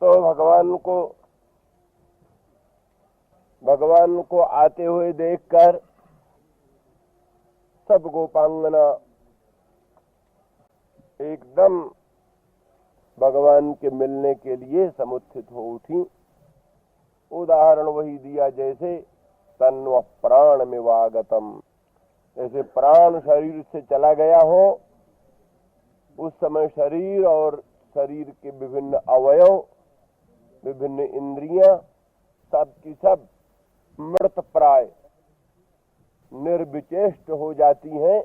तो भगवान को आते हुए देखकर सब गोपांगना एकदम भगवान के मिलने के लिए समुत्थित हो उठी। उदाहरण वही दिया जैसे तन्व प्राण मिवागतम, जैसे प्राण शरीर से चला गया हो, उस समय शरीर और शरीर के विभिन्न अवयव, विभिन्न इंद्रियां सब की सब मृत प्राय निर्विचेष्ट हो जाती हैं।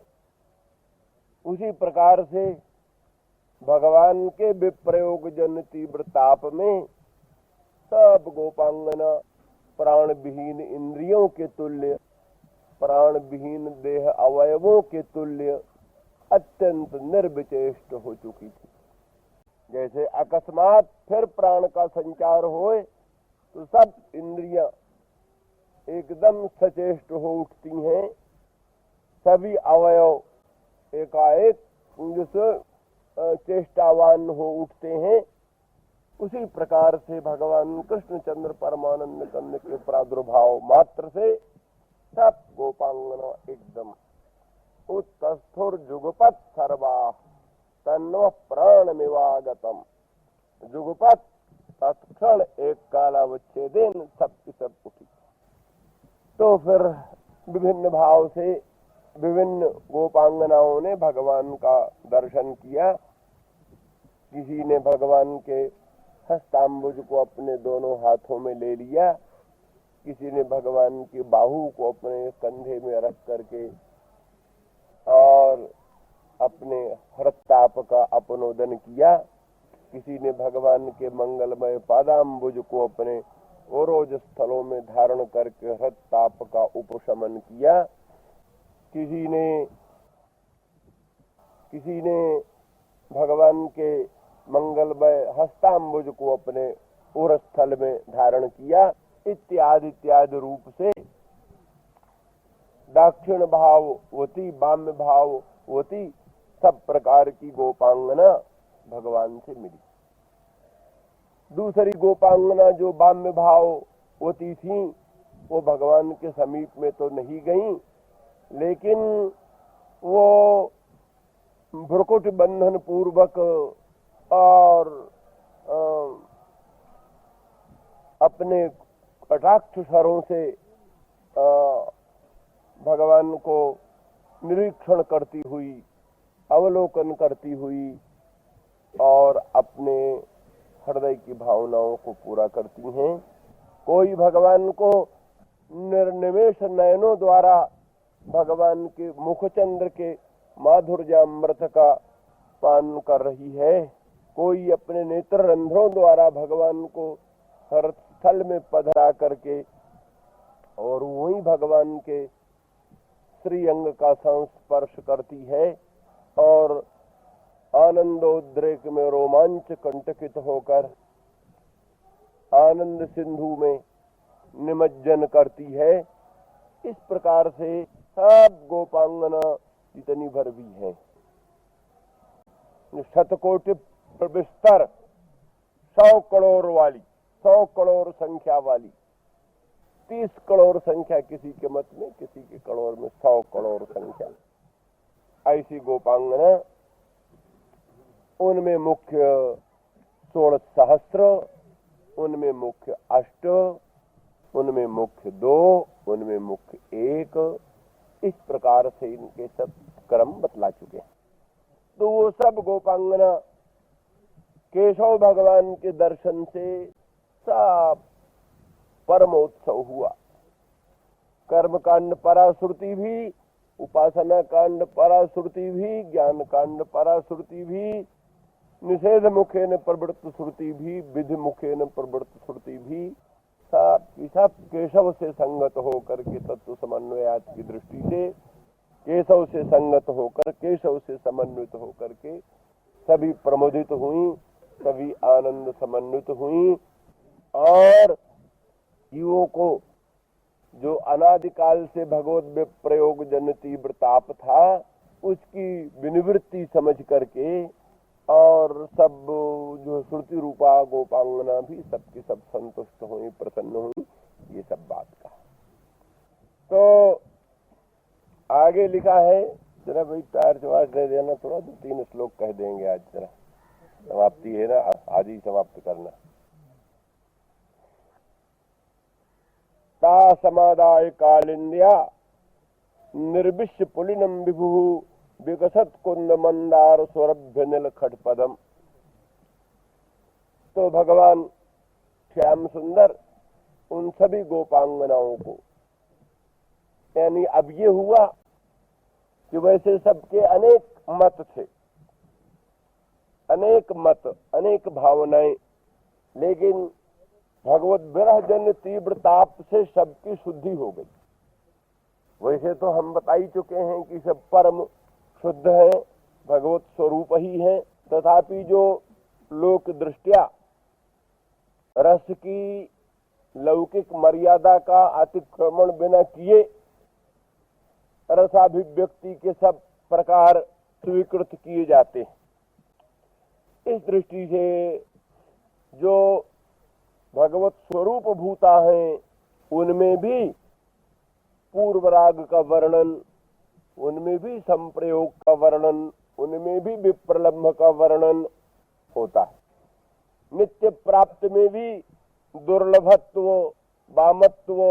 उसी प्रकार से भगवान के विप्रयोग जन तीव्र ताप में सब गोपांगना प्राण विहीन इंद्रियों के तुल्य, प्राण विहीन देह अवयवों के तुल्य अत्यंत निर्विचेष्ट हो चुकी थी। जैसे अकस्मात फिर प्राण का संचार होए तो सब इंद्रियां एकदम सचेष्ट हो उठती हैं, सभी अवयव एकाएक चेष्टावान हो उठते हैं। उसी प्रकार से भगवान कृष्णचंद्र परमानंद कंद के प्रादुर्भाव मात्र से सब गोपांगना एकदम उत्तस्थुर जुगपत सर्वा तन्व प्राण मिवागतम, जुगपत तत्क्षण एक कालावच्छेदेन सबकी सब उठी। तो फिर विभिन्न भाव से विभिन्न गोपांगनाओं ने भगवान का दर्शन किया। किसी ने भगवान के हस्तांबुज को अपने दोनों हाथों में ले लिया, किसी ने भगवान की बाहु को अपने कंधे में रख करके और अपने हृत्ताप का अपनोदन किया, किसी ने भगवान के मंगलमय पादांबुज को अपने ओरोज स्थलों में धारण करके हृत्ताप का उपशमन किया, किसी ने भगवान के मंगलमय हस्तांबुज को अपने उर स्थल में धारण किया। इत्यादि रूप से दक्षिण भाववती, बाम्य भाववती सब प्रकार की गोपांगना भगवान से मिली। दूसरी गोपांगना जो बाम्य भाववती थी वो भगवान के समीप में तो नहीं गई, लेकिन वो भ्रुकुट बंधन पूर्वक और अपने कटाक्ष स्वरों से भगवान को निरीक्षण करती हुई, अवलोकन करती हुई और अपने हृदय की भावनाओं को पूरा करती हैं। कोई भगवान को निर्निमेष नयनों द्वारा भगवान के मुखचंद्र के माधुर्यामृत का पान कर रही है, कोई अपने नेत्र रंध्रों द्वारा भगवान को हर स्थल में पधरा करके और वही भगवान के श्री अंग का संस्पर्श करती है और आनंदोद्रेक में रोमांच कंटकित होकर आनंद सिंधु में निमज्जन करती है। इस प्रकार से सब गोपांगना जितनी भर भी है, शतकोटि विस्तर 100 करोड़ वाली, 100 करोड़ संख्या वाली, 30 करोड़ संख्या किसी के मत में, किसी के करोड़ में 100 करोड़ संख्या, ऐसी गोपांगना, उनमें मुख्य 16 सहस्त्र, उनमें मुख्य 8, उनमें मुख्य 2, उनमें मुख्य 1, इस प्रकार से इनके सब क्रम बतला चुके हैं। तो वो सब गोपांगना केशव भगवान के दर्शन से सब परमोत्सव हुआ। कर्म कांड पराश्रुति भी, उपासना कांड पराश्रुति भी, ज्ञान कांड पराश्रुति भी, निषेध मुखे न प्रवृत्त श्रुति भी, विधि मुखे न प्रवृत्त श्रुति भी, सब केशव से संगत होकर के तत्व समन्वयात की दृष्टि से केशव से संगत होकर, केशव से समन्वित होकर के सभी प्रमोदित हुई, सभी आनंद समन्वित हुई और जीवों को जो अनादिकाल से भगवत विप्रयोग जन तीव्र ताप था उसकी विनिवृत्ति समझ करके और सब जो श्रुति रूपा गोपांगना भी सबकी सब संतुष्ट हुई, प्रसन्न हुई, ये सब बात का। तो आगे लिखा है, जरा भाई टायर चवाज दे देना थोड़ा, 2-3 श्लोक कह देंगे आज, जरा समाप्ति है ना, आज ही समाप्त करना। ता समादाय कालिंद्या निर्विश्य पुलिनम विभु विकसत कुंद मंदार सौरभ्य नील खटपदम। तो भगवान श्याम सुंदर उन सभी गोपांगनाओं को, यानी अब ये हुआ कि वैसे सबके अनेक मत थे, अनेक मत, अनेक भावनाएं, लेकिन भगवत विरह जन तीव्र ताप से सबकी शुद्धि हो गई। वैसे तो हम बता ही चुके हैं कि सब परम शुद्ध है, भगवत स्वरूप ही है, तथापि जो लोक दृष्टिया रस की लौकिक मर्यादा का अतिक्रमण बिना किए रसाभिव्यक्ति के सब प्रकार स्वीकृत किए जाते हैं। इस दृष्टि से जो भगवत स्वरूप भूता है उनमें भी पूर्व राग का वर्णन, उनमें भी संप्रयोग का वर्णन, उनमें भी विप्रलम्भ का वर्णन होता है। नित्य प्राप्त में भी दुर्लभत्व, वामत्व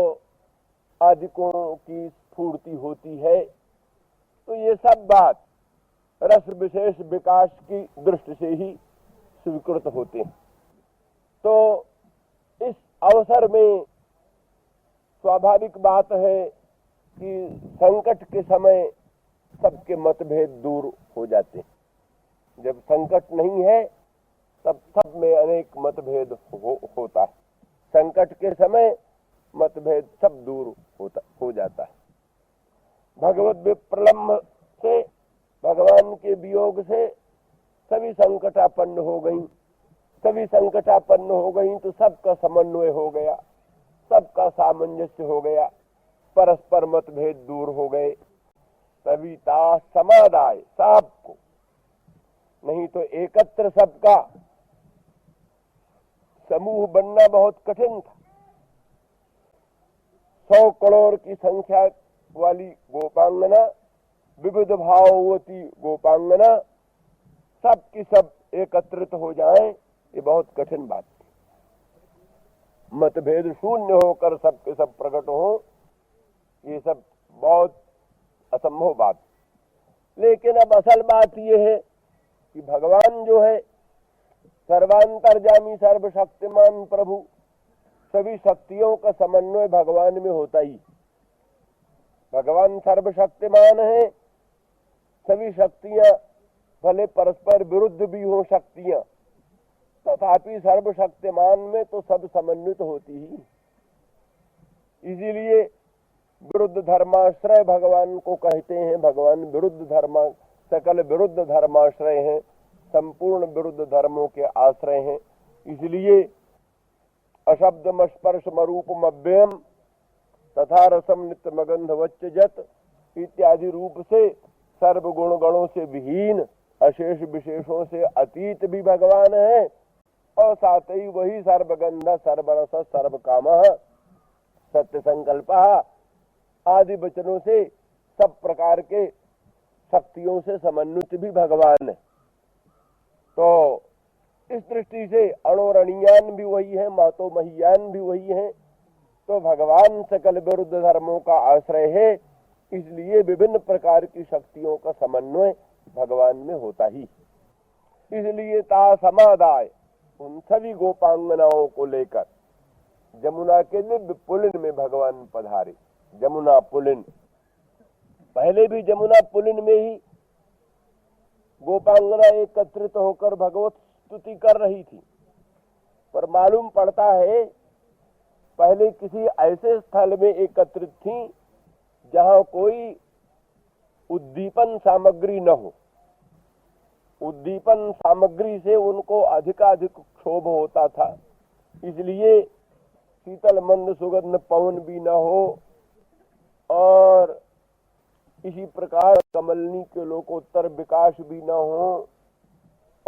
आदिकों की स्फूर्ति होती है। तो ये सब बात रस विशेष विकास की दृष्टि से ही स्वीकृत होते हैं। तो इस अवसर में स्वाभाविक बात है कि संकट के समय सबके मतभेद दूर हो जाते हैं। जब संकट नहीं है तब सब में अनेक मतभेद होता है। संकट के समय मतभेद सब दूर हो जाता है। भगवत विप्रलम्भ से, भगवान के वियोग से सभी संकटापन्न हो गई, सभी संकटापन्न हो गई तो सबका समन्वय हो गया, सबका सामंजस्य हो गया, परस्पर मतभेद दूर हो गए। तभी ता समादाय, सबको, नहीं तो एकत्र सबका समूह बनना बहुत कठिन था। 100 करोड़ की संख्या वाली गोपांगना, विविध भाववती गोपांगना, सब की सब एकत्रित हो जाएं, ये बहुत कठिन बात थी। मतभेद शून्य होकर सबके सब प्रकट हो, ये सब बहुत असंभव बात। लेकिन अब असल बात ये है कि भगवान जो है सर्वांतर्यामी सर्वशक्तिमान प्रभु, सभी शक्तियों का समन्वय भगवान में होता ही। भगवान सर्वशक्तिमान है, सभी शक्तियां भले परस्पर विरुद्ध भी हो शक्तियां, तथापि सर्वशक्तिमान में तो सब समन्वित होती ही। इसीलिए विरुद्ध धर्माश्रय भगवान को कहते हैं। भगवान विरुद्ध धर्म, सकल विरुद्ध धर्माश्रय हैं, संपूर्ण विरुद्ध धर्मों के आश्रय हैं। इसलिए अशब्दम स्पर्शम रूपम अव्ययम तथा रसम नित्य मगंध वच्च जत इत्यादि रूप से सर्व गुण गणों से विहीन, अशेष विशेषों से अतीत भी भगवान है, और साथ ही वही सर्वगंध सर्वरस सर्वकाम सत्य संकल्प आदि वचनों से सब प्रकार के शक्तियों से समन्वित भी भगवान है। तो इस दृष्टि से अणोरणीयान भी वही है, मातो महियान भी वही है। तो भगवान सकल विरुद्ध धर्मों का आश्रय है, इसलिए विभिन्न प्रकार की शक्तियों का समन्वय भगवान में होता ही। इसलिए ता समादाय, उन सभी गोपांगनाओं को लेकर जमुना के दिव्य पुलिन में भगवान पधारे। जमुना पुलिन, पहले भी जमुना पुलिन में ही गोपांगना एकत्रित होकर भगवत स्तुति कर रही थी, पर मालूम पड़ता है पहले किसी ऐसे स्थल में एकत्रित थी जहां कोई उद्दीपन सामग्री न हो। उद्दीपन सामग्री से उनको अधिकाधिक क्षोभ होता था, इसलिए शीतल मंद सुगंध पवन भी न हो, और इसी प्रकार कमलनी के लोकोत्तर विकास भी न हो,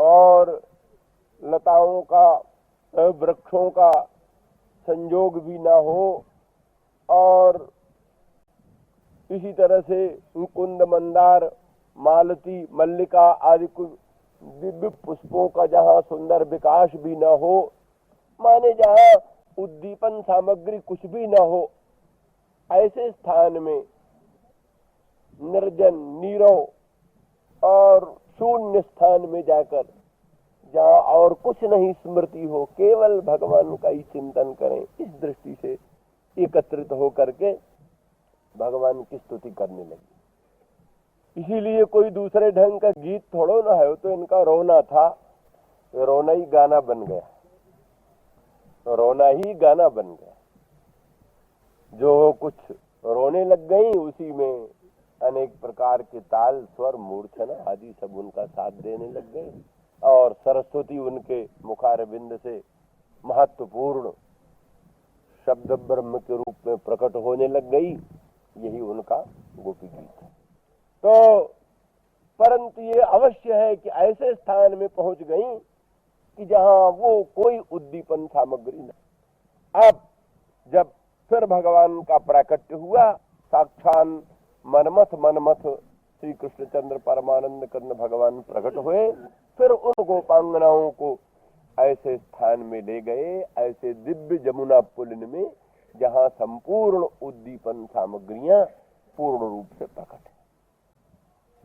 और लताओं का, वृक्षों का संयोग भी ना हो, और इसी तरह से कुंद, मंदार, मालती, मल्लिका आदि कुछ दिव्य पुष्पों का जहाँ सुंदर विकास भी न हो, माने जहाँ उद्दीपन सामग्री कुछ भी न हो, ऐसे स्थान में निर्जन, नीरव और शून्य स्थान में जाकर, जहाँ और कुछ नहीं स्मृति हो, केवल भगवान का ही चिंतन करें, इस दृष्टि से एकत्रित होकर के भगवान की स्तुति करने लगी। इसीलिए कोई दूसरे ढंग का गीत थोड़ो ना है, तो इनका रोना था, रोना ही गाना बन गया, रोना ही गाना बन गया। जो कुछ रोने लग गई, उसी में अनेक प्रकार के ताल, स्वर, मूर्छना आदि सब उनका साथ देने लग गए, और सरस्वती उनके मुखारविंद से महत्वपूर्ण शब्द ब्रह्म के रूप में प्रकट होने लग गई। यही उनका गोपी गीत है। तो परंतु ये अवश्य है कि ऐसे स्थान में पहुंच गई कि जहां वो कोई उद्दीपन सामग्री न। अब जब फिर भगवान का प्राकट्य हुआ, साक्षात मनमथ श्री कृष्णचंद्र परमानंद कंद भगवान प्रकट हुए, फिर उन गोपांगनाओं को ऐसे स्थान में ले गए, ऐसे दिव्य जमुना पुलिन में, जहां संपूर्ण उद्दीपन सामग्रियां पूर्ण रूप से प्रकट है।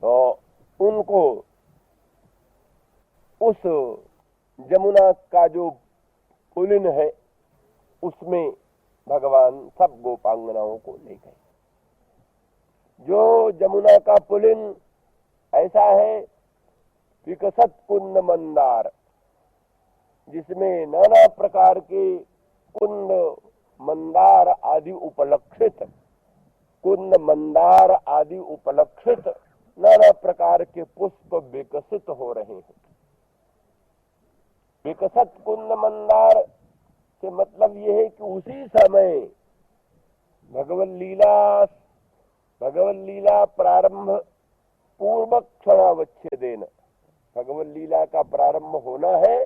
तो उनको उस जमुना का जो पुलिन है, उसमें भगवान सब गोपांगनाओं को ले गए। जो जमुना का पुलिन ऐसा है, विकसत कुंद मंदार, जिसमें नाना प्रकार के कुंद, मंदार आदि उपलक्षित, कुंद, मंदार आदि उपलक्षित नाना प्रकार के पुष्प विकसित हो रहे हैं। विकसित कुंद मंदार से मतलब यह है कि उसी समय भगवत लीला प्रारंभ पूर्वक क्षणावच्छेदेन, भगवत लीला का प्रारंभ होना है,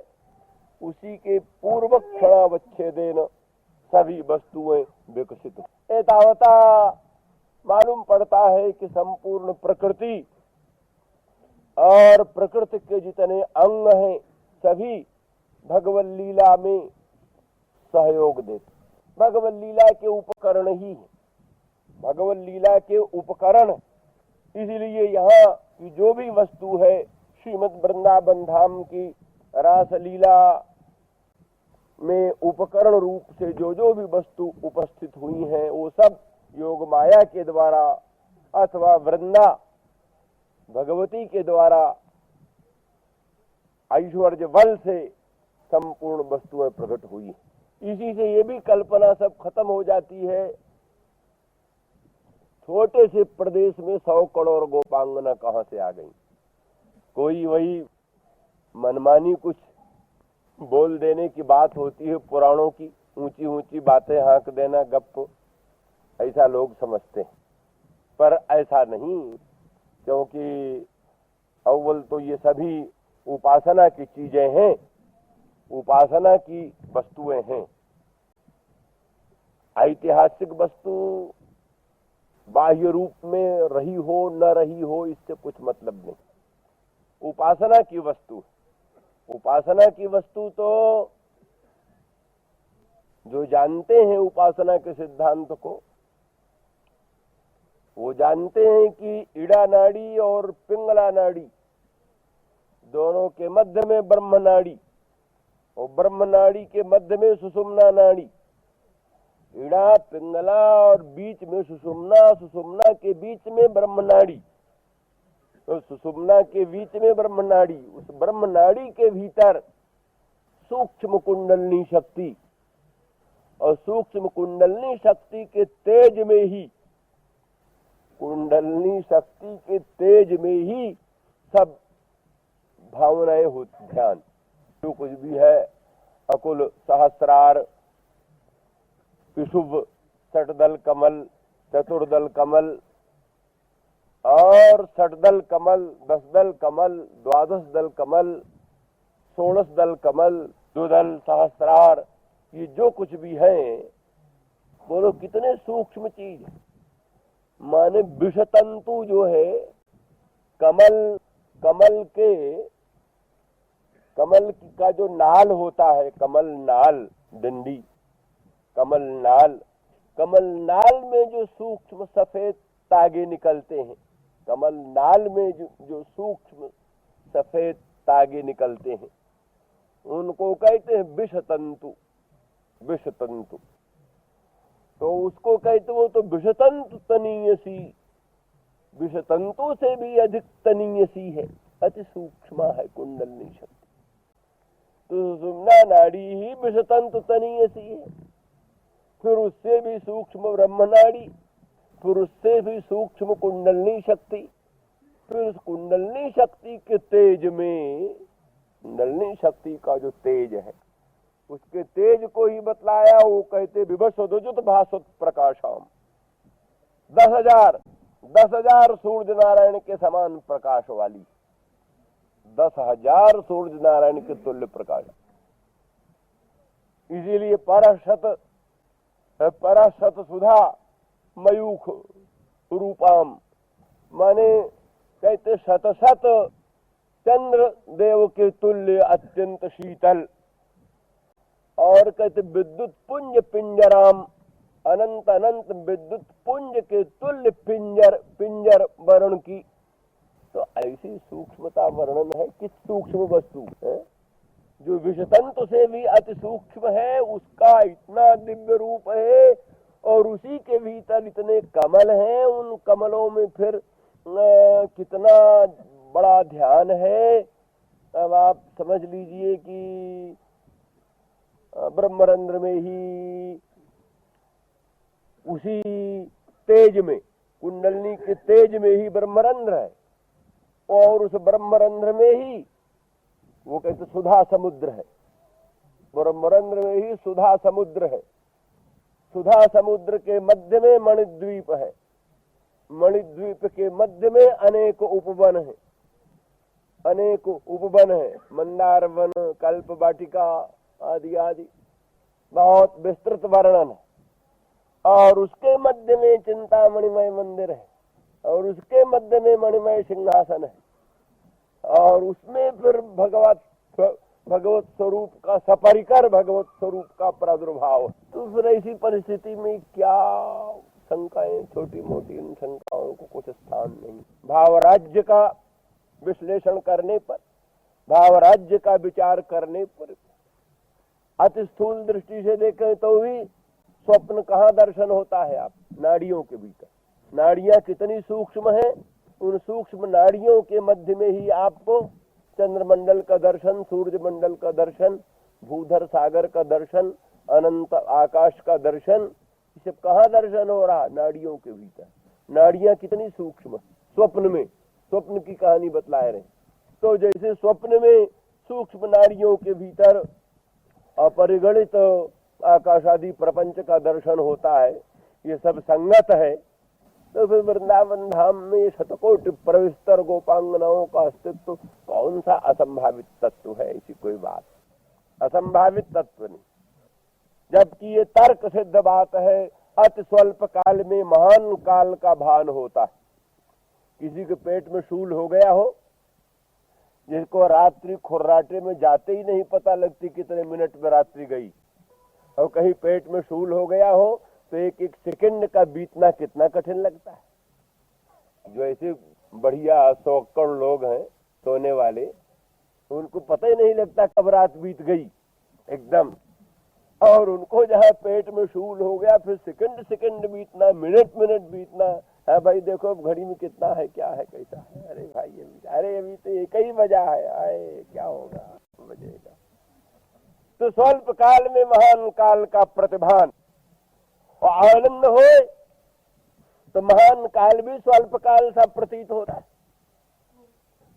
उसी के पूर्वक क्षणावच्छेदेन सभी वस्तुएं विकसित। एतावता मालूम पड़ता है कि संपूर्ण प्रकृति और प्रकृति के जितने अंग हैं, सभी भगवत लीला में सहयोग देते। भगवत लीला के उपकरण ही है, भगवत लीला के उपकरण। इसलिए यहाँ की जो भी वस्तु है, श्रीमद् वृंदावन धाम की रास लीला में उपकरण रूप से जो भी वस्तु उपस्थित हुई हैं, वो सब योग माया के द्वारा अथवा वृंदा भगवती के द्वारा ऐश्वर्य बल से संपूर्ण वस्तुएं प्रकट हुई। इसी से ये भी कल्पना सब खत्म हो जाती है, छोटे से प्रदेश में 100 करोड़ गोपांगना कहां से आ गई। कोई वही मनमानी कुछ बोल देने की बात होती है, पुराणों की ऊंची ऊंची बातें हाँक देना, गप, ऐसा लोग समझते हैं, पर ऐसा नहीं। क्योंकि अव्वल तो ये सभी उपासना की चीजें हैं, उपासना की वस्तुएं हैं। ऐतिहासिक वस्तु बाह्य रूप में रही हो न रही हो, इससे कुछ मतलब नहीं। उपासना की वस्तु, उपासना की वस्तु तो जो जानते हैं उपासना के सिद्धांत को, वो जानते हैं कि इड़ा नाड़ी और पिंगला नाड़ी दोनों के मध्य में ब्रह्म नाड़ी, और ब्रह्म नाड़ी के मध्य में सुषुम्ना नाड़ी। इड़ा, पिंगला और बीच में सुषुम्ना, सुषुम्ना के बीच में ब्रह्म नाड़ी, तो सुषुम्ना के बीच में ब्रह्म नाड़ी। उस ब्रह्म नाड़ी के भीतर सूक्ष्म कुंडलनी शक्ति, और सूक्ष्म कुंडलनी शक्ति के तेज में ही, कुंडलनी शक्ति के तेज में ही सब भावनाएं होती, ध्यान जो कुछ भी है, अकुल, सहस्रार, विशुभ, षटदल कमल, चतुर्दल कमल और षटदल कमल, 10 दल कमल, 12 दल कमल, 16 दल कमल, 2 दल सहस्त्रार, ये जो कुछ भी है, बोलो कितने सूक्ष्म चीज है। माने विषतंतु जो है, कमल का जो नाल होता है, कमल नाल, डंडी, कमल नाल में जो सूक्ष्म सफेद तागे निकलते हैं, कमल नाल में जो सूक्ष्म सफेद तागे निकलते हैं, उनको कहते हैं विषतंतु। तो उसको कहते हो तो विषतंतु तनीयसी, विषतंतु से भी अधिक तनीयसी है, अति सूक्ष्म है कुंडलिनी शक्ति। तो सुषुम्ना नाड़ी ही विषतंतु तनीयसी है, फिर उससे भी सूक्ष्म ब्रह्म नाड़ी, फिर उससे भी सूक्ष्म कुंडलिनी शक्ति, फिर उस कुंडलिनी शक्ति के तेज में, कुंडलिनी शक्ति का जो तेज है, उसके तेज को ही बतलाया। वो कहते विभस्वदुजुत भास्वत प्रकाशम, 10,000 सूर्य नारायण के समान प्रकाश वाली, 10,000 सूर्य नारायण के तुल्य प्रकाश। इसीलिए परशत सुधा मयूख रूपाम, माने कहते शत चंद्र देव के तुल्य अत्यंत शीतल, और कहते विद्युत पुंज पिंजराम, अनंत विद्युत पुंज के तुल्य पिंजर वर्ण की। तो ऐसी सूक्ष्मता वर्णन है। किस सूक्ष्म वस्तु है जो विषतंतु से भी अति सूक्ष्म है, उसका इतना दिव्य रूप है, और उसी के भीतर इतने कमल हैं, उन कमलों में फिर कितना बड़ा ध्यान है। अब आप समझ लीजिए कि ब्रह्मरंध्र में ही, उसी तेज में, कुंडलिनी के तेज में ही ब्रह्मरंध्र है, और उस ब्रह्मरंध्र में ही वो कहते सुधा समुद्र है, ब्रह्मरंध्र में ही सुधा समुद्र है। सुधा समुद्र के मध्य में मणिद्वीप है, मणिद्वीप के मध्य में अनेक उपवन है, मंदार वन, कल्प वाटिका आदि आदि, बहुत विस्तृत वर्णन है। और उसके मध्य में चिंतामणिमय मंदिर है, और उसके मध्य में मणिमय सिंहासन है, और उसमें फिर भगवत स्वरूप का सपरिकर भगवत स्वरूप का प्रादुर्भाव। तो फिर ऐसी परिस्थिति में क्या शंकाएं, छोटी मोटी इन शंकाओं को कुछ स्थान नहीं। भाव राज्य का विश्लेषण करने पर, भाव राज्य का विचार करने पर, अति स्थूल दृष्टि से देखें तो भी स्वप्न कहाँ दर्शन होता है? आप नाड़ियों के भीतर, नाड़ियां कितनी सूक्ष्म है, उन सूक्ष्म नाड़ियों के मध्य में ही आपको चंद्रमंडल का दर्शन, सूर्य मंडल का दर्शन, भूधर सागर का दर्शन, अनंत आकाश का दर्शन, ये सब कहाँ दर्शन हो रहा? नाड़ियों के भीतर। नाड़ियां कितनी सूक्ष्म, स्वप्न में, स्वप्न की कहानी बतलाए रहे। तो जैसे स्वप्न में सूक्ष्म नाड़ियों के भीतर अपरिगणित आकाश आदि प्रपंच का दर्शन होता है, ये सब संगत है। तो फिर वृंदावन धाम में शतकोटि प्रविस्तर गोपांगनाओं का अस्तित्व कौन सा असंभावित तत्व है? ऐसी कोई बात असंभावित तत्व नहीं, जबकि ये तर्क सिद्ध बात है। अति स्वल्प काल में महान काल का भान होता है। किसी के पेट में शूल हो गया हो, जिसको रात्रि खुर्राटे में जाते ही नहीं पता लगती कितने मिनट में रात्रि गई, और कहीं पेट में शूल हो गया हो तो एक एक सेकंड का बीतना कितना कठिन लगता है। जो ऐसे बढ़िया सौकड़ लोग हैं सोने वाले, उनको पता ही नहीं लगता कब रात बीत गई एकदम, और उनको जहाँ पेट में शूल हो गया फिर सेकंड सेकंड बीतना, मिनट मिनट बीतना। है भाई देखो अब घड़ी में कितना है, क्या है, कैसा है, अरे भाई अभी तो एक ही बजा है, आए क्या होगा, बजेगा। तो स्वल्प काल में महान काल का प्रतिभान और आनंद हो तो महान काल भी स्वल्प काल सा प्रतीत होता है।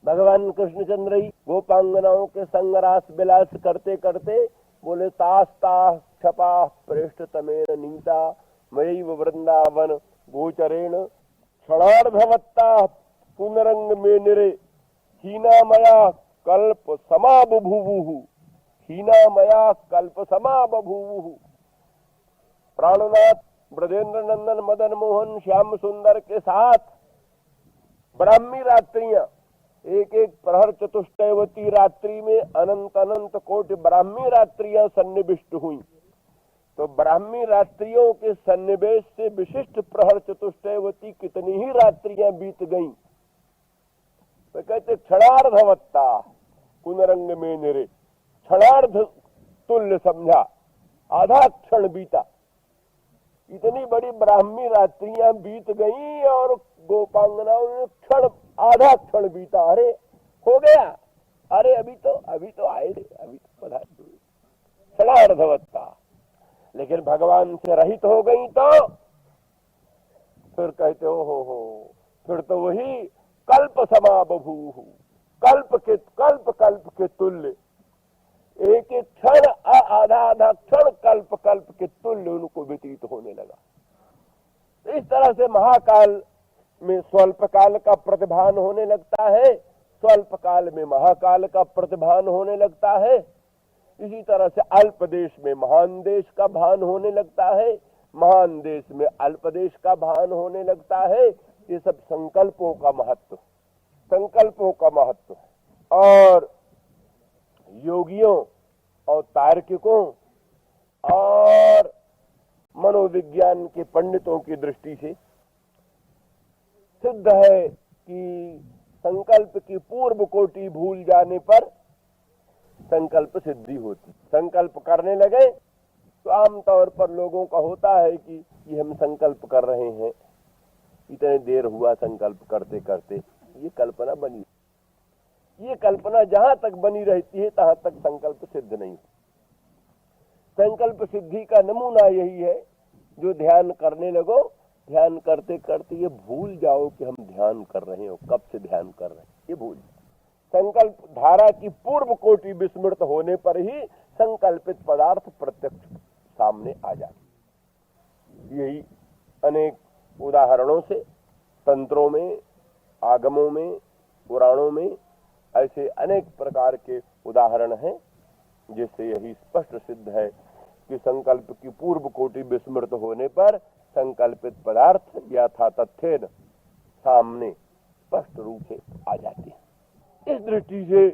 भगवान कृष्णचंद्र ही गोपांगनाओं के संगरास विलास करते करते बोले तास्ता क्षपा प्रेष्ठ तमेन नीता मयैव वृंदावन गोचरेण क्षणार्धवत्ता पुनरंग में निरे हीना मया कल्प समा बभूवुः, हीना मया कल्प समा बभूवुः। प्राणनाथ ब्रजेंद्र नंदन मदन मोहन श्याम सुंदर के साथ ब्राह्मी रात्रियां, एक एक प्रहर चतुष्टयवती रात्रि में अनंत अनंत कोटि ब्राह्मी रात्रियां सन्निविष्ट हुई। तो ब्राह्मी रात्रियों के सन्निवेश से विशिष्ट प्रहर चतुष्टयवती कितनी ही रात्रियां बीत गईं। वे कहते क्षणार्धवत्ता पुनरंग में निरे, क्षणार्ध तुल्य समझा, आधा क्षण बीता। इतनी बड़ी ब्राह्मी रात्रियां बीत गईं और गोपांगनाओं ने क्षण, आधा क्षण बीता। अरे हो गया, अरे अभी तो आए थे, अभी तो पधार, क्षणार्धवत्ता। लेकिन भगवान से रहित हो गई तो फिर कहते हो फिर तो वही कल्प समा बभूवुः, कल्प के तुल्य, एक एक क्षण आधा आधा क्षण कल्प के तुल्य उनको व्यतीत होने लगा। इस तरह से महाकाल में स्वल्प काल का प्रतिभान होने लगता है, स्वल्प काल में महाकाल का प्रतिभान होने लगता है। इसी तरह से अल्प देश में महान देश का भान होने लगता है, महान देश में अल्प देश का भान होने लगता है। ये सब संकल्पों का महत्व, संकल्पों का महत्व है। और योगियों और तार्किकों और मनोविज्ञान के पंडितों की दृष्टि से सिद्ध है कि संकल्प की पूर्व कोटि भूल जाने पर संकल्प सिद्धि होती। संकल्प करने लगे तो आमतौर पर लोगों का होता है कि ये हम संकल्प कर रहे हैं, इतने देर हुआ संकल्प करते करते, ये कल्पना बनी। ये कल्पना जहां तक बनी रहती है तहां तक संकल्प सिद्ध नहीं। संकल्प सिद्धि का नमूना यही है, जो ध्यान करने लगो, ध्यान करते करते ये भूल जाओ कि हम ध्यान कर रहे हो, कब से ध्यान कर रहे हैं, ये भूल। संकल्प धारा की पूर्व कोटि विस्मृत होने पर ही संकल्पित पदार्थ प्रत्यक्ष सामने आ जाते। यही अनेक उदाहरणों से तंत्रों में, आगमों में, पुराणों में ऐसे अनेक प्रकार के उदाहरण हैं, जिससे यही स्पष्ट सिद्ध है कि संकल्प की पूर्व कोटि विस्मृत होने पर संकल्पित पदार्थ यथा तथ्येन सामने स्पष्ट रूप से आ जाते हैं। इस दृष्टि से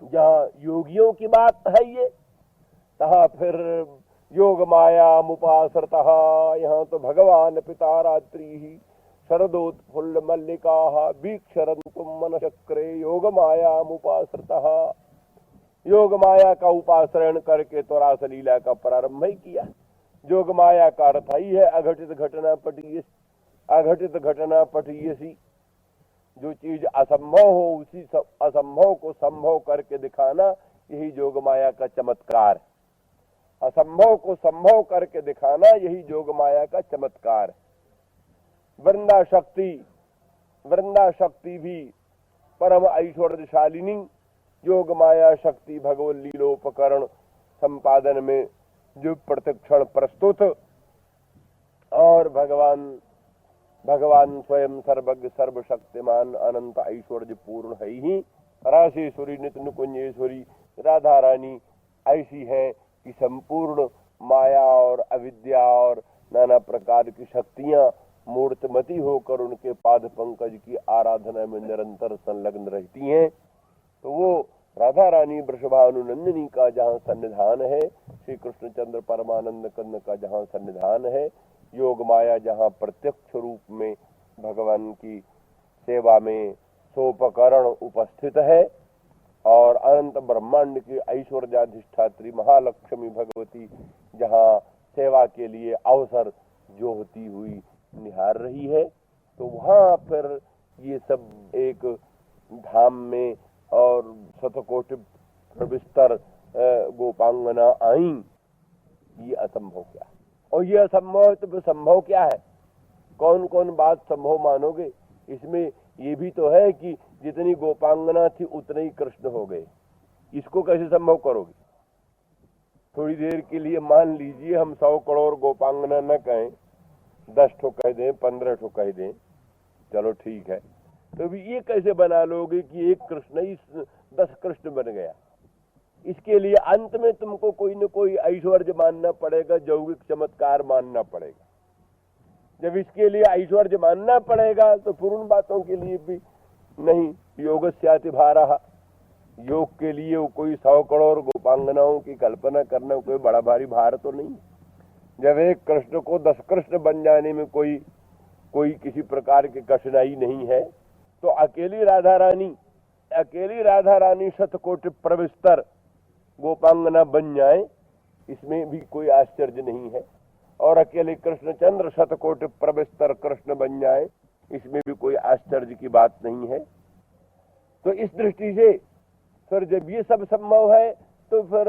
जहां योगियों की बात है ये, तहां फिर योग माया मुपासरतः, यहाँ तो भगवान पिता रात्रि ही शरदोत्फुल्ल मल्लिका वीक्षरन्तुम मन चक्रे योग माया मुपासरतः। योग माया का उपासरण करके तो रासलीला का प्रारंभ ही किया। योग माया का अर्थ ही है अघटित घटना पटीयसी, अघटित घटना पटीयसी। जो चीज असंभव हो उसी असंभव को संभव करके दिखाना, यही योग माया का चमत्कार। असंभव को संभव करके दिखाना, यही योग माया का चमत्कार। वृंदा शक्ति भी परम ऐश्वर्यशालिनी योग माया शक्ति भगवत लीलोपकरण संपादन में जो प्रतिक्षण प्रस्तुत, और भगवान स्वयं सर्वज्ञ सर्वशक्तिमान अनंत ऐश्वर्य पूर्ण है ही। रासेश्वरी नित्य नुकुंजेश्वरी राधा रानी ऐसी है कि संपूर्ण माया और अविद्या और नाना प्रकार की शक्तियां मूर्तमती होकर उनके पाद पंकज की आराधना में निरंतर संलग्न रहती हैं। तो वो राधा रानी वृषभानुनंदिनी का जहाँ सन्निधान है, श्री कृष्णचंद्र परमानंद कंद का जहाँ सन्निधान है, योग माया जहाँ प्रत्यक्ष रूप में भगवान की सेवा में सोपकरण उपस्थित है, और अनंत ब्रह्मांड की ऐश्वर्याधिष्ठात्री महालक्ष्मी भगवती जहाँ सेवा के लिए अवसर जो होती हुई निहार रही है, तो वहाँ फिर ये सब एक धाम में और शतकोटि प्रविस्तर गोपांगना आई, ये असंभव क्या है? और ये असंभव तो संभव क्या है? कौन कौन बात संभव मानोगे? इसमें ये भी तो है कि जितनी गोपांगना थी उतने ही कृष्ण हो गए। इसको कैसे संभव करोगे? थोड़ी देर के लिए मान लीजिए हम 100 करोड़ गोपांगना न कहें, 10 ठो कह दें, 15 ठो कह दें, चलो ठीक है, तो भी ये कैसे बना लोगे कि एक कृष्ण ही 10 कृष्ण बन गया। इसके लिए अंत में तुमको कोई न कोई ऐश्वर्य मानना पड़ेगा, यौगिक चमत्कार मानना पड़ेगा। जब इसके लिए ऐश्वर्य मानना पड़ेगा तो पूर्ण बातों के लिए भी नहीं। योगस्याति भारः, योग के लिए वो कोई 100 करोड़ गोपांगनाओं की कल्पना करना कोई बड़ा भारी भार तो नहीं। जब एक कृष्ण को 10 कृष्ण बन जाने में कोई किसी प्रकार की कठिनाई नहीं है, तो अकेली राधा रानी 100 कोटि प्रविस्तर गोपांगना बन जाए, इसमें भी कोई आश्चर्य नहीं है। और अकेले कृष्णचंद्र 100 कोटि प्रविस्तर कृष्ण बन जाए, इसमें भी कोई आश्चर्य की बात नहीं है। तो इस दृष्टि से फिर जब ये सब संभव है, तो फिर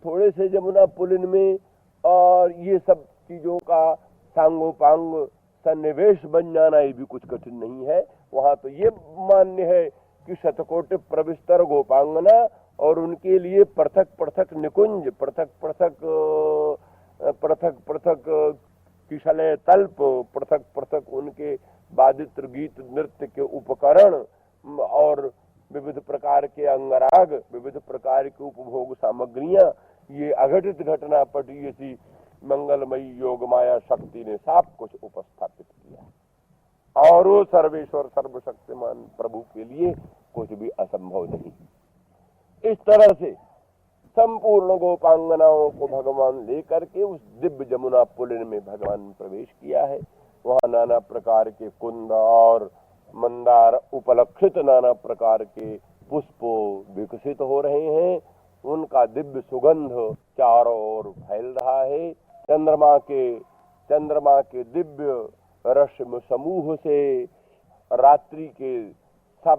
थोड़े से जमुना पुलिन में और ये सब चीजों का सांगोपांग सन्निवेश बन जाना ये भी कुछ कठिन नहीं है। वहां तो ये मान्य है कि 100 कोटि प्रविस्तर गोपांगना और उनके लिए पृथक पृथक निकुंज, पृथक पृथक किशले तल्प, पृथक पृथक उनके वादित्र गीत नृत्य के उपकरण और विविध प्रकार के अंगराग, विविध प्रकार की उपभोग सामग्रियां, ये अघटित घटना पटी सी मंगलमयी योग माया शक्ति ने सब कुछ उपस्थापित किया। और वो सर्वेश्वर सर्वशक्तिमान प्रभु के लिए कुछ भी असंभव नहीं। इस तरह से संपूर्ण गोपांगनाओं को भगवान लेकर के उस दिव्य जमुना पुलिन में भगवान प्रवेश किया है। वहां नाना प्रकार के कुंद और मंदार उपलक्षित नाना प्रकार के पुष्प विकसित हो रहे हैं। उनका दिव्य सुगंध चारों ओर फैल रहा है। चंद्रमा के दिव्य रश्मि समूह से रात्रि के सब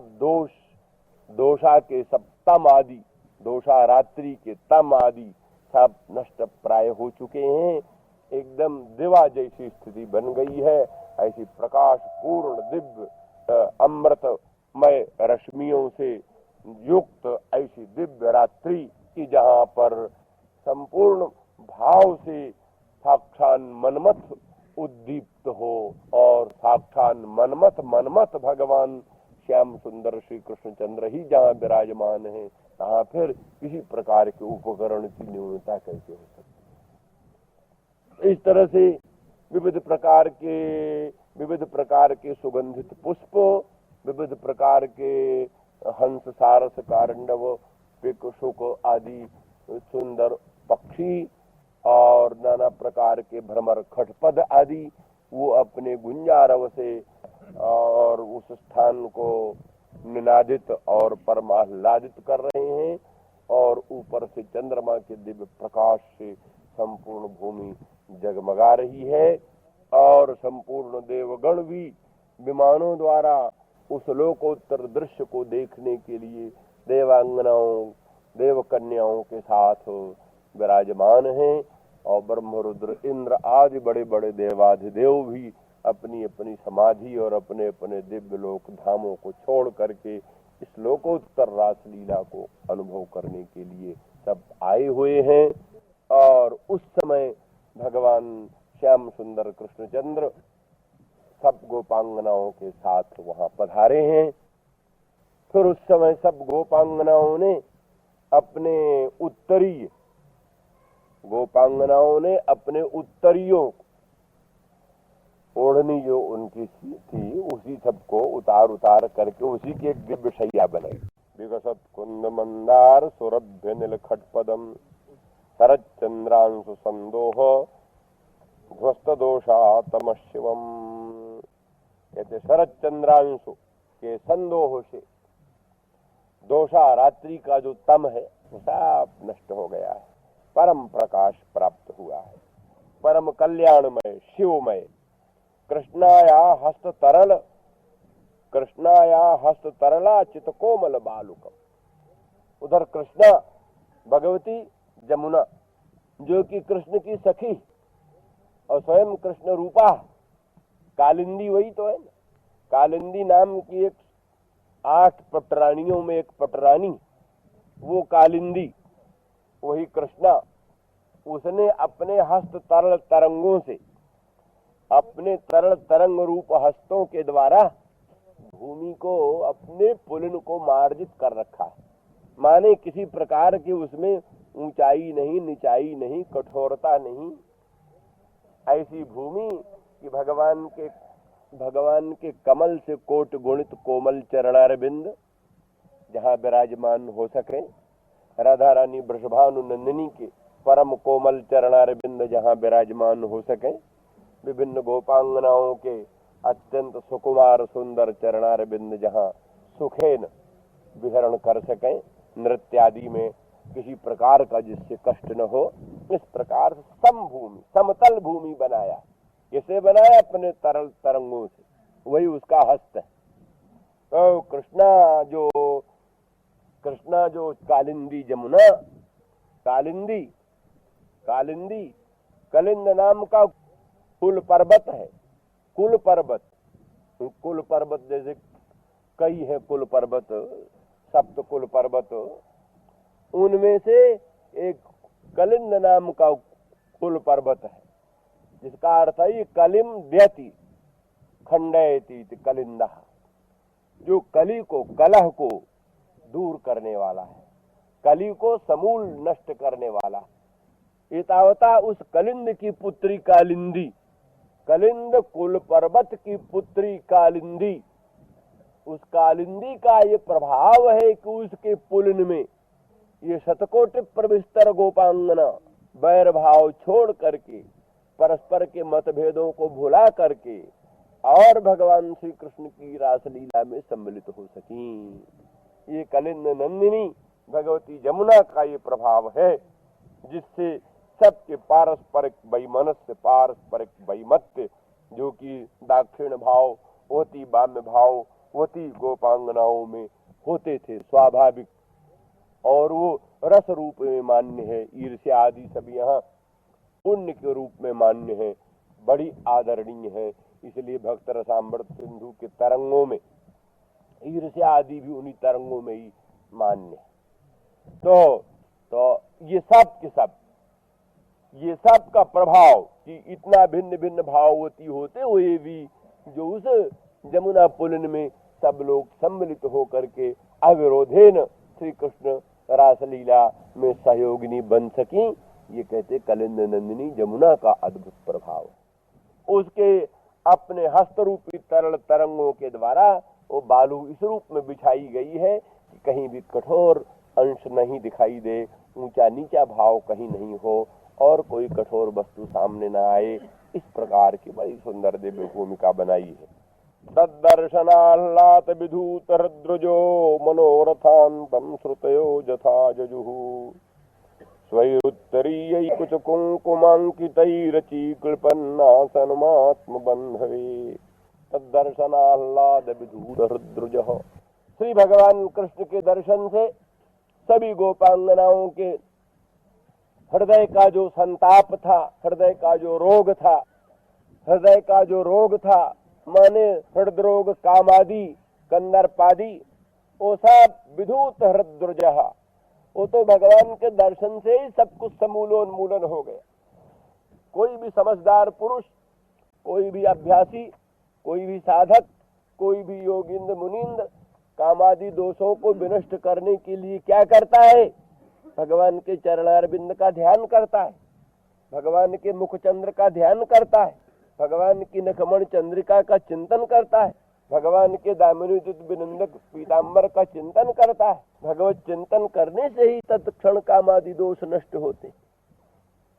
दोषा के सब तम आदि, दोषा रात्रि के तम आदि सब नष्ट प्राय हो चुके हैं। एकदम दिवा जैसी स्थिति बन गई है। ऐसी प्रकाश पूर्ण दिव्य अमृतमय रश्मियों से युक्त ऐसी दिव्य रात्रि की, जहां पर संपूर्ण भाव से साक्षात मनमथ उद्दीप्त हो और साक्षात मनमथ भगवान श्याम सुंदर श्री कृष्णचंद्र ही जहां विराजमान है, वहां फिर किसी प्रकार के उपकरण की न्यूनता कैसे हो सकती। इस तरह से विविध प्रकार के सुगंधित पुष्प, विविध प्रकार के हंस सारस कारंडव पिक शुक आदि सुंदर पक्षी और नाना प्रकार के भ्रमर खटपद आदि वो अपने गुंजारव से और उस स्थान को निनादित और परमाह्लादित कर रहे हैं। और ऊपर से चंद्रमा के दिव्य प्रकाश से संपूर्ण भूमि जगमगा रही है और संपूर्ण देवगण भी विमानों द्वारा उस लोकोत्तर दृश्य को देखने के लिए देवांगनाओं देवकन्याओं के साथ विराजमान हैं। और ब्रह्मरुद्र इंद्र आदि बड़े बड़े देवाधिदेव भी अपनी अपनी समाधि और अपने अपने दिव्य लोक धामों को छोड़ करके इस लोकोत्तर रासलीला को अनुभव करने के लिए सब आए हुए हैं। और उस समय भगवान श्याम सुंदर कृष्णचंद्र सब गोपांगनाओं के साथ वहां पधारे हैं। फिर उस समय सब गोपांगनाओं ने अपने उत्तरियों ओढ़नी जो उनकी थी उसी सबको उतार करके उसी की एक दिव्य शैया बनाई। विकसत कुंद मंदार सुरभ्य नील खटपदम शरद चंद्रांशु संदोह ध्वस्त दोषा तम शिवम। कहते शरद चंद्रांशु के संदोह से दोषा रात्रि का जो तम है वो सब नष्ट हो गया है। परम प्रकाश प्राप्त हुआ है। परम कल्याणमय शिवमय कृष्णाया हस्त तरला चित कोमल बालुकम। उधर कृष्णा भगवती जमुना जो कि कृष्ण की सखी और स्वयं कृष्ण रूपा कालिंदी वही तो है ना। कालिंदी नाम की एक 8 पटरानियों में एक पटरानी वो कालिंदी वही कृष्णा, उसने अपने हस्त तरल तरंगों से अपने तरल तरंग रूप हस्तों के द्वारा भूमि को अपने पुलिन को मार्जित कर रखा है। माने किसी प्रकार की उसमें ऊंचाई नहीं, निचाई नहीं, कठोरता नहीं। ऐसी भूमि कि भगवान के कमल से कोट गुणित कोमल चरणारविंद जहां विराजमान हो सके, राधा रानी वृषभानु नंदिनी के परम कोमल चरणारविंद जहां विराजमान हो सके, विभिन्न गोपांगनाओं के अत्यंत सुकुमार सुंदर चरणारविंद जहां सुखेन विहरण कर सके, नृत्य आदि में किसी प्रकार का जिससे कष्ट न हो, इस प्रकार समभूमि, समतल भूमि बनाया। किसे बनाया? अपने तरल तरंगों से, वही उसका हस्त है। तो कृष्णा जो कालिंदी जमुना, कालिंदी कलिंद नाम का कुल पर्वत है। कुल पर्वत जैसे कई है कुल पर्वत, सप्त कुल पर्वत, उनमें से एक कलिंद नाम का कुल पर्वत है, जिसका अर्थ है कलिम द्यति खंडयति कलिंदा, जो कली को, कलह को दूर करने वाला है, कली को समूल नष्ट करने वाला। एतावता उस कलिंद की पुत्री कालिंदी, कलिंद कुल पर्वत की पुत्री कालिंदी, उस कालिंदी का ये प्रभाव है कि उसके पुलन में ये शतकोटि प्रविस्तर गोपांगना वैर भाव छोड़ करके, परस्पर के मतभेदों को भुला करके और भगवान श्री कृष्ण की रासलीला में सम्मिलित हो सकी। ये कलिंद नंदिनी भगवती जमुना का ये प्रभाव है, जिससे सबके पारस्परिक वैमनस्य, पारस्परिक वैमत्य, जो कि दाक्षिण भाव होती, बाम्य भाव होती गोपांगनाओं में होते थे स्वाभाविक, और वो रस रूप में मान्य है। ईर्ष्या आदि सब यहाँ पुण्य के रूप में मान्य है, बड़ी आदरणीय है। इसलिए भक्त रसामृत सिंधु के तरंगों में ईर्ष्या आदि भी उन्हीं तरंगों में ही मान्य है। तो ये सब के सब, ये सब का प्रभाव कि इतना भिन्न भिन्न भाववती होते हुए भी जो उस जमुना पुलन में सब लोग सम्मिलित होकर के अविरोधेन श्री कृष्ण रासलीला में सहयोगिनी बन सकी, ये कहते कलिंद नंदिनी जमुना का अद्भुत प्रभाव। उसके अपने हस्तरूपी तरल तरंगों के द्वारा वो बालू इस रूप में बिछाई गई है कि कहीं भी कठोर अंश नहीं दिखाई दे, ऊंचा नीचा भाव कहीं नहीं हो और कोई कठोर वस्तु सामने न आए। इस प्रकार की बड़ी सुंदर दिव्य भूमिका बनाई है। तद्दर्शनाह्लाद विधूत हृद्रजो मनोरथान्तं श्रुतयो यथा जजुः स्वैरुत्तरीयै कुच कुङ्कुमाङ्कितैरचीकृपन्नासनमात्म बन्धवे। तद्दर्शनाह्लाद विधूत हृद्रजः, श्री भगवान कृष्ण के दर्शन से सभी गोपांगनाओं के हृदय का जो संताप था, हृदय का जो रोग था, माने हृदरोग, कामादि, कंदर्पादि, वो सब विधूत हृद्रजः, वो तो भगवान के दर्शन से ही सब कुछ समूलोन्मूलन हो गया। कोई भी समझदार पुरुष, कोई भी अभ्यासी, कोई भी साधक, कोई भी योगिंद्र मुनिंद्र कामादि दोषों को विनष्ट करने के लिए क्या करता है? भगवान के चरणारविंद का ध्यान करता है, भगवान के मुखचंद्र का ध्यान करता है, भगवान की नखमण चंद्रिका का चिंतन करता है, भगवान के दामिनीयुत विनंदक पीताम्बर का चिंतन करता है। भगवत चिंतन करने से ही तत्क्षण कामादि दोष नष्ट होते।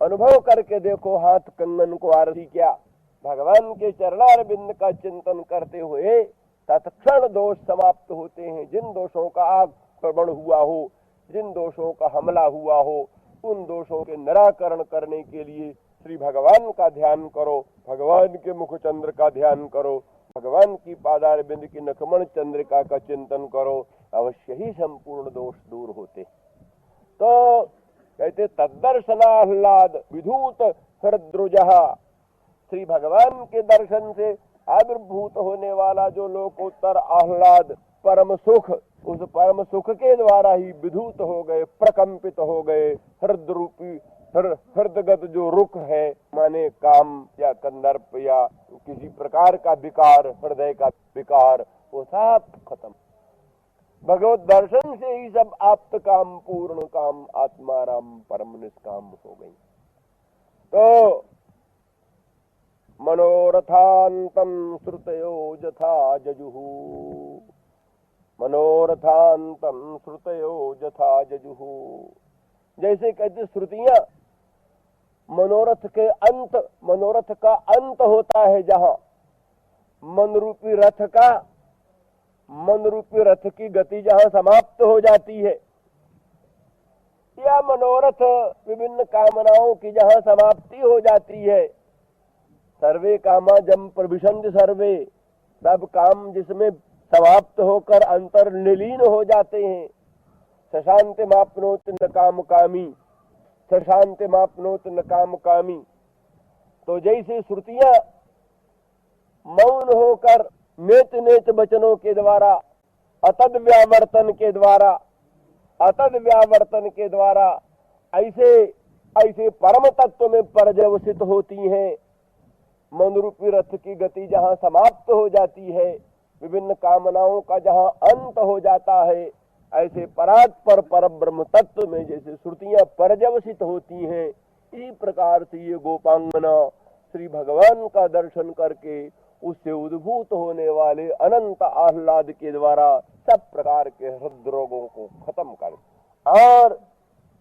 अनुभव करके देखो, हाथ कंगन को आरती क्या, भगवान के चरणारविंद का चिंतन करते हुए तत्क्षण दोष समाप्त होते हैं। जिन दोषों का आक्रमण हुआ हो, जिन दोषों का हमला हुआ हो, उन दोषों के निराकरण करने के लिए श्री भगवान का ध्यान करो, भगवान के मुखचंद्र का ध्यान करो, भगवान की पादारविंद की नखमण चंद्रिका का चिंतन करो, अवश्य ही संपूर्ण दोष दूर होते। तो कहते तद्दर्शनाह्लाद विधूत हृद्रुजः, श्री भगवान के दर्शन से आविर्भूत होने वाला जो लोकोत्तर आह्लाद परम सुख, उस परम सुख के द्वारा ही विधूत हो गए, प्रकंपित हो गए। हृदय रूपी हृदगत जो रुख है, माने काम या कंदर्प या किसी प्रकार का विकार, हृदय का विकार, वो सब खत्म। भगवत दर्शन से ही सब आप्त काम पूर्ण काम आत्माराम परम निष्काम हो गई। तो मनोरथांतम श्रुतयो यथा जजुहु, मनोरथांतम श्रुतयो यथा जजुहु। जैसे कहते श्रुतियां मनोरथ के अंत, मनोरथ का अंत होता है जहां मन रूपी रथ की गति जहां समाप्त हो जाती है, या मनोरथ विभिन्न कामनाओं की जहां समाप्ति हो जाती है। सर्वे कामा जम प्रविशन्ति सर्वे, सब काम जिसमें समाप्त होकर अंतर्निलीन हो जाते हैं। सशांति मापनोति न काम कामी, सशांति मापनोति न काम कामी। तो जैसे श्रुतियां मौन होकर नेत नेत वचनों के द्वारा अतद व्यावर्तन के द्वारा ऐसे ऐसे परम तत्व में पर्यवसित होती हैं। मन रूपी रथ की गति जहां समाप्त हो जाती है, विभिन्न कामनाओं का जहां अंत हो जाता है, ऐसे परात्पर पर ब्रह्म तत्व में जैसे श्रुतियां पर्यवसित होती हैं, इसी प्रकार से ये गोपांगना श्री भगवान का दर्शन करके उससे उद्भूत होने वाले अनंत आह्लाद के द्वारा सब प्रकार के हृदरोगों को खत्म कर, और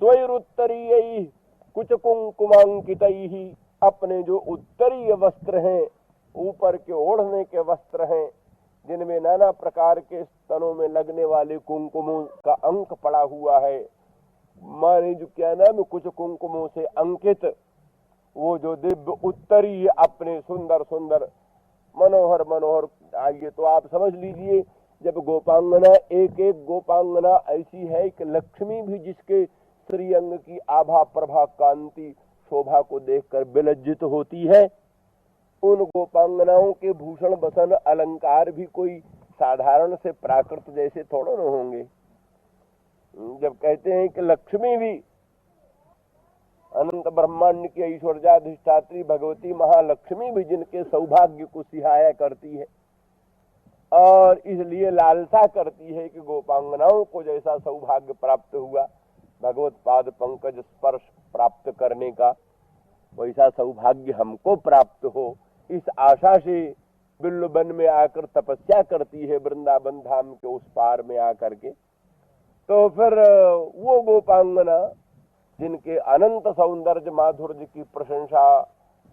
त्वयरुत्तरीय कुछ कुंकुमांकित ही, अपने जो उत्तरीय वस्त्र हैं, ऊपर के ओढ़ने के वस्त्र हैं, जिनमें नाना प्रकार के स्तनों में लगने वाले कुंकुमों का अंक पड़ा हुआ है, माने जो क्या नाम कुछ कुंकुमों से अंकित वो जो दिव्य उत्तरीय अपने सुंदर सुंदर मनोहर मनोहर, आइए तो आप समझ लीजिए, जब गोपांगना एक एक गोपांगना ऐसी है कि लक्ष्मी भी जिसके श्रीअंग की आभा प्रभा कांति शोभा को देखकर विलज्जित होती है, उन गोपांगनाओं के भूषण बसन अलंकार भी कोई साधारण से प्राकृत जैसे थोड़े न होंगे। जब कहते हैं कि लक्ष्मी भी अनंत ब्रह्मांड की ऐश्वर्याधिष्ठात्री भगवती महालक्ष्मी भी जिनके सौभाग्य को सिहाया करती है और इसलिए लालसा करती है कि गोपांगनाओं को जैसा सौभाग्य प्राप्त हुआ भगवत पाद पंकज स्पर्श प्राप्त करने का, वैसा सौभाग्य हमको प्राप्त हो, इस आशा से बिल्व वन में आकर तपस्या करती है, वृंदावन धाम के उस पार में आकर के। तो फिर वो गोपांगना जिनके अनंत सौंदर्य माधुर्य की प्रशंसा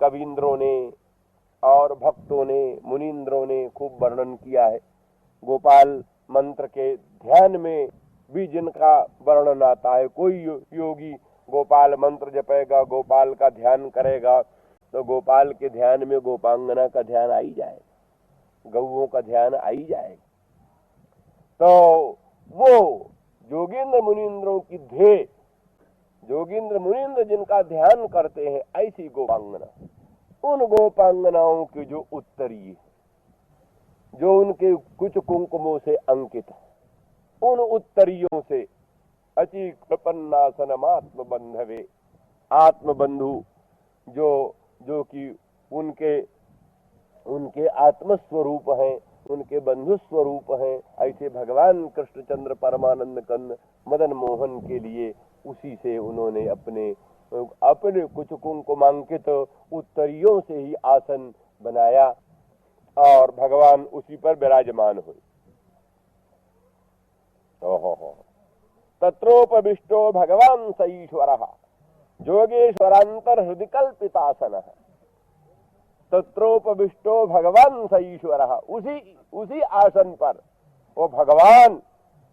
कवींद्रों ने और भक्तों ने मुनीन्द्रों ने खूब वर्णन किया है। गोपाल मंत्र के ध्यान में भी जिनका वर्णन आता है, कोई योगी गोपाल मंत्र जपेगा, गोपाल का ध्यान करेगा, तो गोपाल के ध्यान में गोपांगना का ध्यान आ ही जाएगा, गौओं का ध्यान आ ही जाएगा। तो वो जोगेंद्र मुनीन्द्रों की ध्येय, जोगेंद्र मुनीन्द्र जिनका ध्यान करते हैं, ऐसी गोपांगना, उन गोपांगनाओं की जो उत्तरीय, जो उनके कुछ कुंकुमों से अंकित है, उन उत्तरियों से अति कृपन्नासनम आत्मबंधवे, आत्मबंधु जो कि उनके आत्मस्वरूप हैं, उनके बंधु स्वरूप हैं, ऐसे भगवान कृष्णचंद्र परमानंद कंद मदन मोहन के लिए उसी से उन्होंने अपने कुछ कुंकुमांकित उत्तरियों से ही आसन बनाया और भगवान उसी पर विराजमान हुए। तत्रोपविष्टो भगवान स ईश्वरः जोगेश्वरांतर हृदय कल्पितासन, तत्रोपविष्टो भगवान स ईश्वरः, उसी आसन पर वो भगवान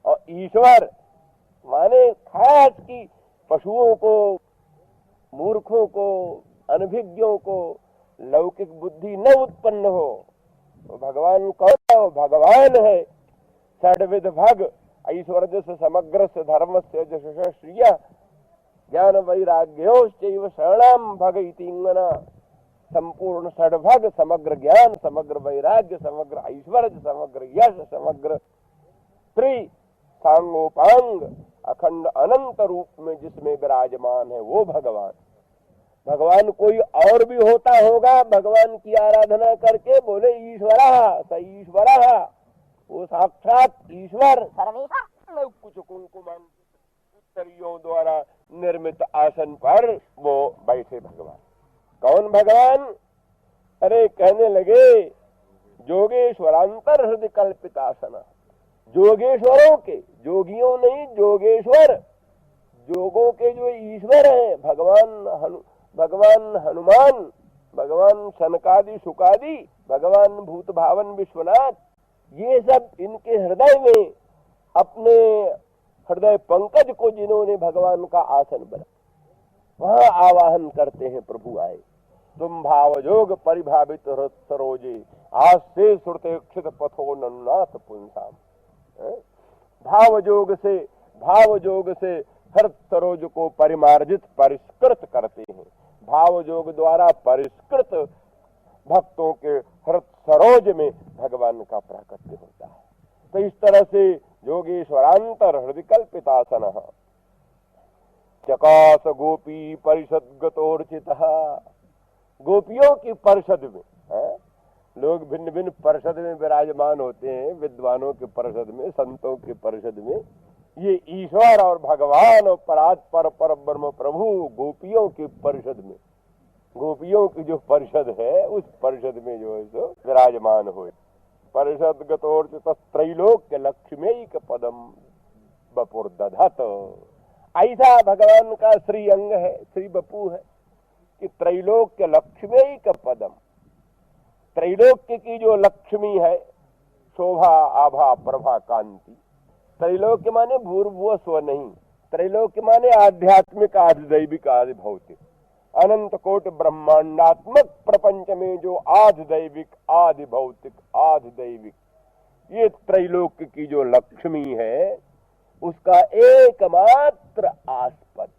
और ईश्वर, माने खास की पशुओं को, मूर्खों को, अनभिज्ञों को लौकिक बुद्धि न उत्पन्न हो, तो भगवान कौन है? भगवान है। षड्विध भग ऐश्वर्य से समग्र से धर्म से जश श्रिय ज्ञान वैराग्योश्चैव शरणाम भग इतिंगना, संपूर्ण षड्भग, समग्र ज्ञान, समग्र वैराग्य, समग्र ऐश्वर्य, समग्र यश, समग्र त्रि सांगोपांग अखंड अनंत रूप में जिसमें विराजमान है वो भगवान। भगवान कोई और भी होता होगा, भगवान की आराधना करके बोले ईश्वरः स ईश्वरः, वो साक्षात ईश्वर सर्वेश्वर कुछ कुंकुमान उत्तरियों द्वारा निर्मित आसन पर वो बैठे भगवान। कौन भगवान? अरे कहने लगे जोगेश्वरांतर हृदय कल्पित आसन। जोगेश्वरों के, जोगियों नहीं, जोगेश्वर, जोगों के जो ईश्वर हैं, भगवान हनुमान, भगवान शनकादि सुकादि, भगवान भूत भावन विश्वनाथ, ये सब इनके हृदय में, अपने हृदय पंकज को जिन्होंने भगवान का आसन बना, वहां आवाहन करते हैं प्रभु आए। तुम भावजोग परिभावित हृत सरोजे, आज से श्रुते क्षित पथो नन्नाथ पुंसाम। भावजोग से हृत सरोज को परिमार्जित परिष्कृत करते हैं। भावजोग द्वारा परिष्कृत भक्तों के हृत सरोज में भगवान का प्राकट्य होता है। तो इस तरह से योगेश्वरांतर हृदय कल्पितासन चकास गोपी परिषद गतोर्चित। गोपियों की परिषद में लोग भिन्न भिन्न परिषद में विराजमान होते हैं, विद्वानों के परिषद में, संतों के परिषद में। ये ईश्वर और भगवान और परात्पर पर ब्रह्म प्रभु गोपियों की परिषद में, गोपियों की जो परिषद है उस परिषद में जो है सो विराजमान हो। परिषद गतोर्चित त्रैलोक्य लक्ष्मीक पदम बपुर दधत। ऐसा भगवान का श्री अंग है, श्री बपू है कि त्रैलोक्य लक्ष्मीक पदम, त्रैलोक्य की जो लक्ष्मी है, शोभा आभा प्रभा कांति। त्रैलोक्य माने भूर्भुव स्व नहीं, त्रैलोक्य माने आध्यात्मिक, आदि दैविक, आदि भौतिक, अनंत कोट ब्रह्मांडात्मक प्रपंच में जो आदि दैविक, आदि भौतिक, आदि दैविक, ये त्रैलोक्य की जो लक्ष्मी है उसका एकमात्र आस्पद,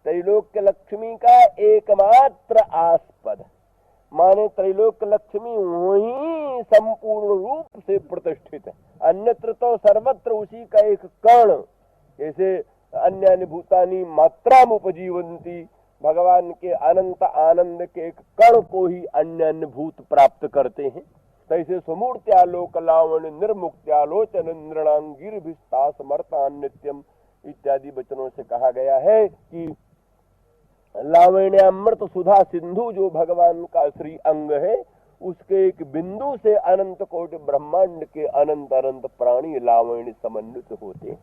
त्रैलोक्य लक्ष्मी का एकमात्र आस्पद माने त्रैलोक्य लक्ष्मी वही संपूर्ण रूप से प्रतिष्ठित है। अन्यत्र तो सर्वत्र उसी का एक कण, जैसे अन्यानि भूतानि मात्राम उपजीवंती, भगवान के अनंत आनंद के एक कण को ही अन्य भूत प्राप्त करते हैं। तैसे समूर्त्यालोक लावण्य निर्मुक्त्यालोचन नृणांगिर्भिस्ता समर्थान नित्यम इत्यादि वचनों से कहा गया है कि लावण्यामृत सुधा सिंधु जो भगवान का श्री अंग है, उसके एक बिंदु से अनंत कोटि ब्रह्मांड के अनंत अनंत प्राणी लावण्य समन्वित होते।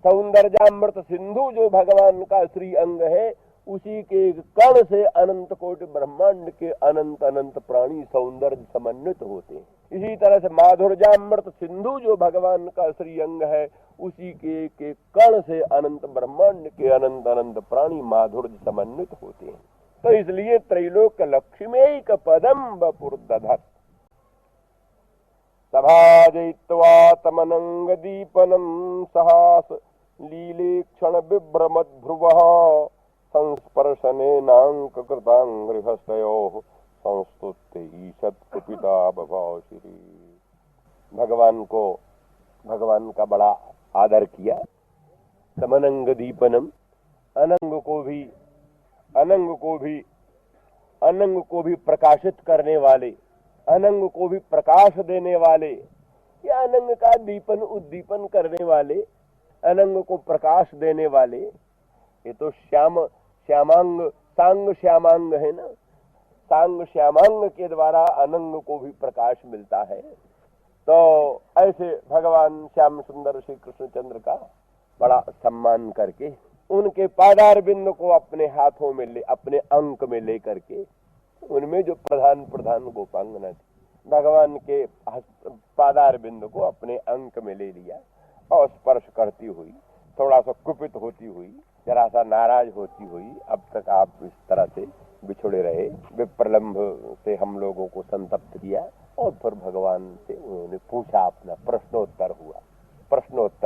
सौंदर्यामृत सिंधु जो भगवान का श्री अंग है, उसी के एक कण से अनंत कोटि ब्रह्मांड के अनंत अनंत प्राणी सौंदर्य समन्वित होते हैं। इसी तरह से माधुर्यामृत सिंधु जो भगवान का श्री अंग है, उसी के एक कण से अनंत ब्रह्मांड के अनंत अनंत प्राणी माधुर्य समन्वित होते हैं। तो इसलिए त्रैलोक्य लक्ष्मीक पदम वपुर दधत। सभाजयित्वा तमनंग दीपनम सहास लीले क्षण विभ्रमद भ्रुवः संस्पर्शने नांक कृतांग्रिहस्तयोः संस्तुत्य ईशत कुपिता बभाव श्री। भगवान का बड़ा आदर किया। समनंग दीपनम, अनंग को भी प्रकाशित करने वाले, अनंग को भी प्रकाश देने वाले, या अनंग का दीपन उद्दीपन करने वाले, अनंग को प्रकाश देने वाले। ये तो श्यामांग, सांग श्यामांग है ना, सांग श्यामांग के द्वारा अनंग को भी प्रकाश मिलता है। तो ऐसे भगवान श्याम सुंदर श्री कृष्णचंद्र का बड़ा सम्मान करके उनके पादार बिंद को अपने हाथों में अपने अंक में लेकर के, उनमें जो प्रधान गोपांगना थी, भगवान के पादार बिंद को अपने अंक में ले लिया और स्पर्श करती हुई, थोड़ा सा कुपित होती हुई, जरा सा नाराज होती हुई, अब तक आप इस तरह से बिछुड़े रहे, विप्रलंभ से हम लोगों को संतप्त किया। और फिर भगवान से उन्होंने पूछा, अपना प्रश्नोत्तर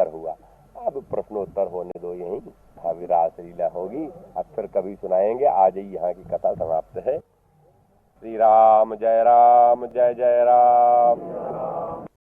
हुआ। अब प्रश्नोत्तर होने दो, यहीं भावी रास लीला होगी, अब फिर कभी सुनाएंगे। आज ही यहाँ की कथा समाप्त है। श्री राम जय जय राम।